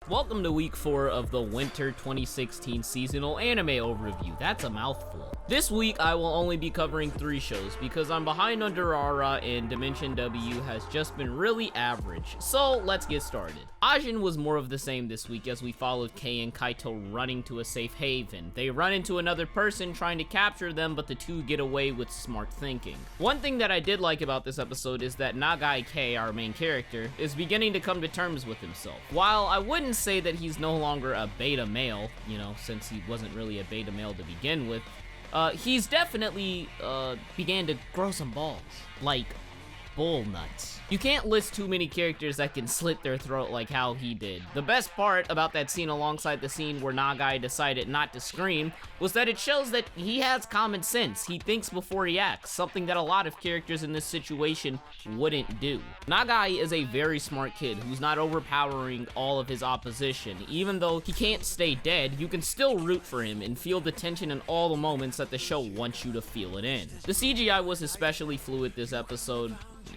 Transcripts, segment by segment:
Welcome to week 4 of the Winter 2016 seasonal anime overview. That's a mouthful. This week I will only be covering 3 shows because I'm behind on Durara and Dimension W has just been really average. So let's get started. Ajin was more of the same this week as we followed Kei and Kaito running to a safe haven. They run into another person trying to capture them, but the two get away with smart thinking. One thing that I did like about this episode is that Nagai Kei, our main character, is beginning to come to terms with himself. While I wouldn't say that he's no longer a beta male, since he wasn't really a beta male to begin with, he's definitely began to grow some balls, like bull nuts. You can't list too many characters that can slit their throat like how he did. The best part about that scene alongside the scene where Nagai decided not to scream was that it shows that he has common sense. He thinks before he acts, something that a lot of characters in this situation wouldn't do. Nagai is a very smart kid who's not overpowering all of his opposition. Even though he can't stay dead, you can still root for him and feel the tension in all the moments that the show wants you to feel it in. The CGI was especially fluid this episode.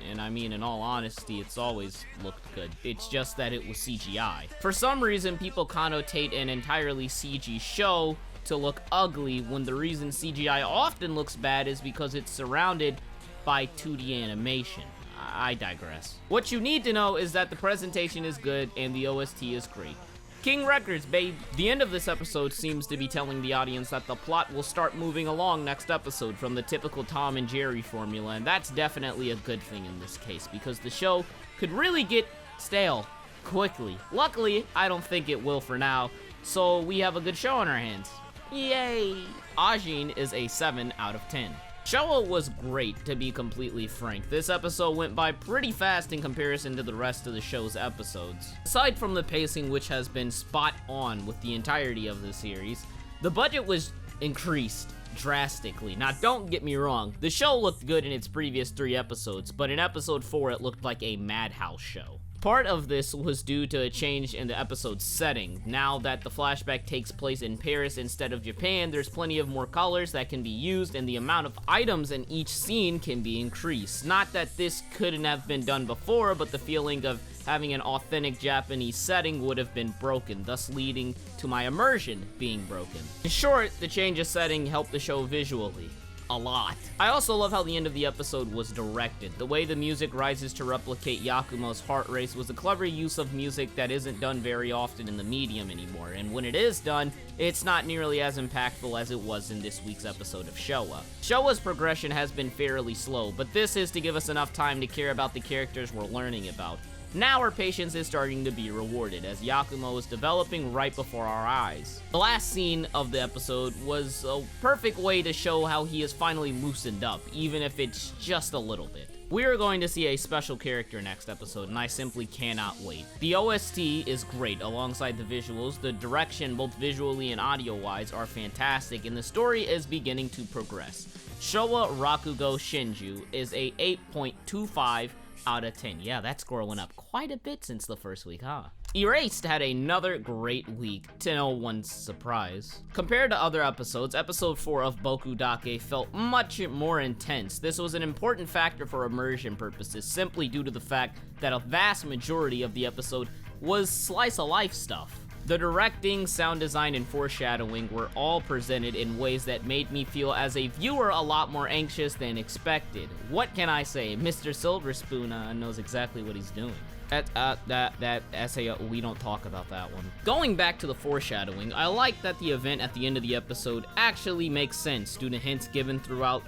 And I mean, in all honesty, it's always looked good. It's just that it was CGI. For some reason, people connotate an entirely CG show to look ugly when the reason CGI often looks bad is because it's surrounded by 2D animation. I digress. What you need to know is that the presentation is good and the OST is great. King Records, babe. The end of this episode seems to be telling the audience that the plot will start moving along next episode from the typical Tom and Jerry formula, and that's definitely a good thing in this case, because the show could really get stale quickly. Luckily, I don't think it will for now, so we have a good show on our hands. Yay! Ajin is a 7 out of 10. Showa was great, to be completely frank. This episode went by pretty fast in comparison to the rest of the show's episodes. Aside from the pacing, which has been spot on with the entirety of the series, the budget was increased drastically. Now, don't get me wrong, the show looked good in its previous 3 episodes, but in episode 4 it looked like a Madhouse show. Part of this was due to a change in the episode's setting. Now that the flashback takes place in Paris instead of Japan, there's plenty of more colors that can be used and the amount of items in each scene can be increased. Not that this couldn't have been done before, but the feeling of having an authentic Japanese setting would have been broken, thus leading to my immersion being broken. In short, the change of setting helped the show visually. A lot. I also love how the end of the episode was directed. The way the music rises to replicate Yakumo's heart race was a clever use of music that isn't done very often in the medium anymore, and when it is done, it's not nearly as impactful as it was in this week's episode of Showa. Showa's progression has been fairly slow, but this is to give us enough time to care about the characters we're learning about. Now our patience is starting to be rewarded as Yakumo is developing right before our eyes. The last scene of the episode was a perfect way to show how he is finally loosened up, even if it's just a little bit. We are going to see a special character next episode, and I simply cannot wait. The OST is great alongside the visuals. The direction, both visually and audio-wise, are fantastic, and the story is beginning to progress. Showa Rakugo Shinju is a 8.25 out of 10. Yeah, that's growing up quite a bit since the first week, huh? Erased had another great week, to no one's surprise. Compared to other episodes, episode 4 of Boku Dake felt much more intense. This was an important factor for immersion purposes, simply due to the fact that a vast majority of the episode was slice-of-life stuff. The directing, sound design, and foreshadowing were all presented in ways that made me feel as a viewer a lot more anxious than expected. What can I say? Mr. Silverspoon knows exactly what he's doing. That essay, we don't talk about that one. Going back to the foreshadowing, I like that the event at the end of the episode actually makes sense due to hints given throughout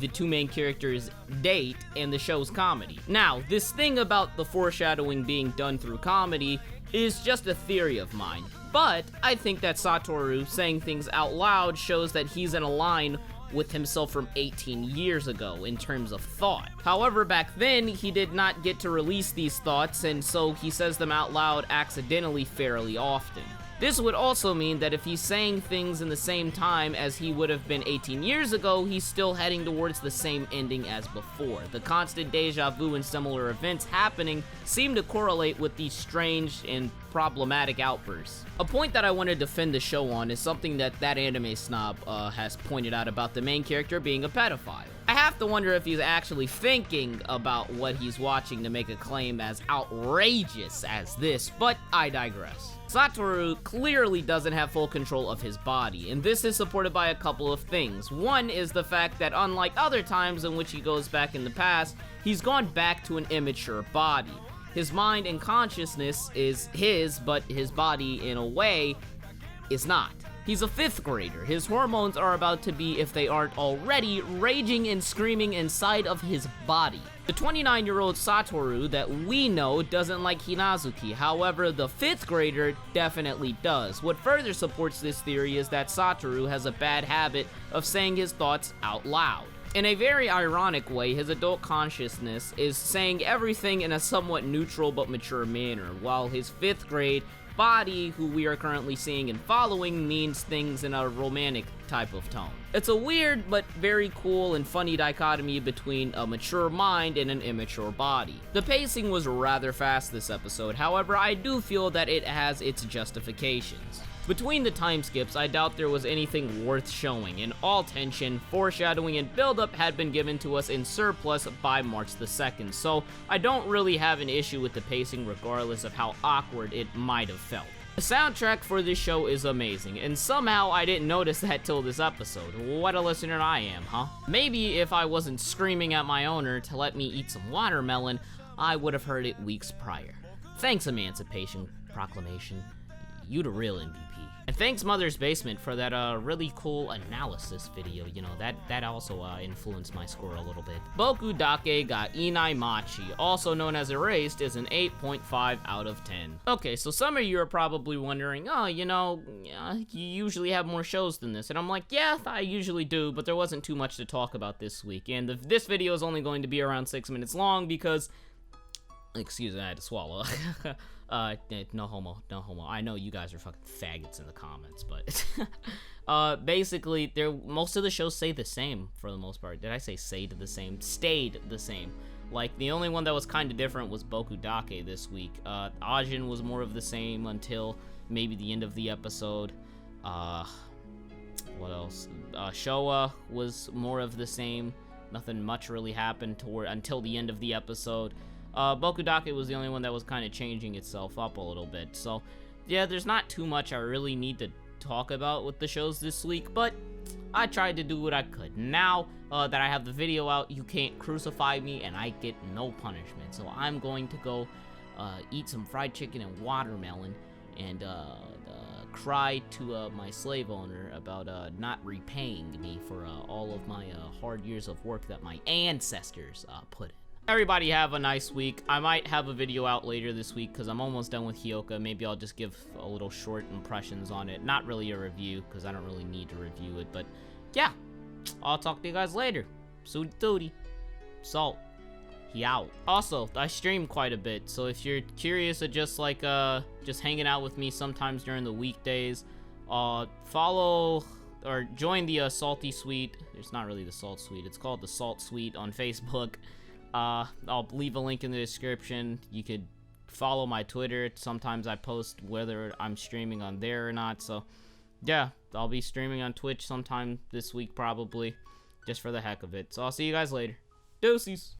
the 2 main characters' date and the show's comedy. Now, this thing about the foreshadowing being done through comedy is just a theory of mine, but I think that Satoru saying things out loud shows that he's in a line with himself from 18 years ago in terms of thought. However, back then, he did not get to release these thoughts, and so he says them out loud accidentally fairly often. This would also mean that if he's saying things in the same time as he would have been 18 years ago, he's still heading towards the same ending as before. The constant deja vu and similar events happening seem to correlate with these strange and problematic outbursts. A point that I want to defend the show on is something that anime snob has pointed out about the main character being a pedophile. I have to wonder if he's actually thinking about what he's watching to make a claim as outrageous as this, but I digress. Satoru clearly doesn't have full control of his body, and this is supported by a couple of things. One is the fact that unlike other times in which he goes back in the past, he's gone back to an immature body. His mind and consciousness is his, but his body, in a way, is not. He's a 5th grader. His hormones are about to be, if they aren't already, raging and screaming inside of his body. The 29-year-old Satoru that we know doesn't like Hinazuki, however, the 5th grader definitely does. What further supports this theory is that Satoru has a bad habit of saying his thoughts out loud. In a very ironic way, his adult consciousness is saying everything in a somewhat neutral but mature manner, while his 5th grade body, who we are currently seeing and following, means things in a romantic type of tone. It's a weird but very cool and funny dichotomy between a mature mind and an immature body. The pacing was rather fast this episode, however, I do feel that it has its justifications. Between the time skips, I doubt there was anything worth showing, and all tension, foreshadowing, and build-up had been given to us in surplus by March the 2nd, so I don't really have an issue with the pacing regardless of how awkward it might have felt. The soundtrack for this show is amazing, and somehow I didn't notice that till this episode. What a listener I am, huh? Maybe if I wasn't screaming at my owner to let me eat some watermelon, I would have heard it weeks prior. Thanks, Emancipation Proclamation. You the real MVP. And thanks Mother's Basement for that really cool analysis video. You know, that also influenced my score a little bit. Boku Dake ga Inai Machi, also known as Erased, is an 8.5 out of 10. Okay, so some of you are probably wondering, oh, you know, you usually have more shows than this. And I'm like, yeah, I usually do, but there wasn't too much to talk about this week. And this video is only going to be around 6 minutes long because, excuse me, I had to swallow. No homo. I know you guys are fucking faggots in the comments, but basically, most of the shows stay the same for the most part. Did I say stayed the same? Stayed the same. Like, the only one that was kind of different was Boku Dake this week. Ajin was more of the same until maybe the end of the episode. What else? Showa was more of the same. Nothing much really happened until the end of the episode. Boku Dake was the only one that was kind of changing itself up a little bit. So, yeah, there's not too much I really need to talk about with the shows this week, but I tried to do what I could. Now that I have the video out, you can't crucify me, and I get no punishment. So I'm going to go eat some fried chicken and watermelon, and cry to my slave owner about not repaying me for all of my hard years of work that my ancestors put in. Everybody have a nice week. I might have a video out later this week because I'm almost done with Hyoka. Maybe I'll just give a little short impressions on it. Not really a review because I don't really need to review it. But yeah, I'll talk to you guys later. Sooty tooty. Salt. He out. Also, I stream quite a bit. So if you're curious of just like just hanging out with me sometimes during the weekdays, follow or join the Salty Suite. It's not really the Salt Suite. It's called the Salt Suite on Facebook. I'll leave a link in the description. You could follow my Twitter. Sometimes I post whether I'm streaming on there or not. So, yeah, I'll be streaming on Twitch sometime this week probably, just for the heck of it. So I'll see you guys later. Deuces.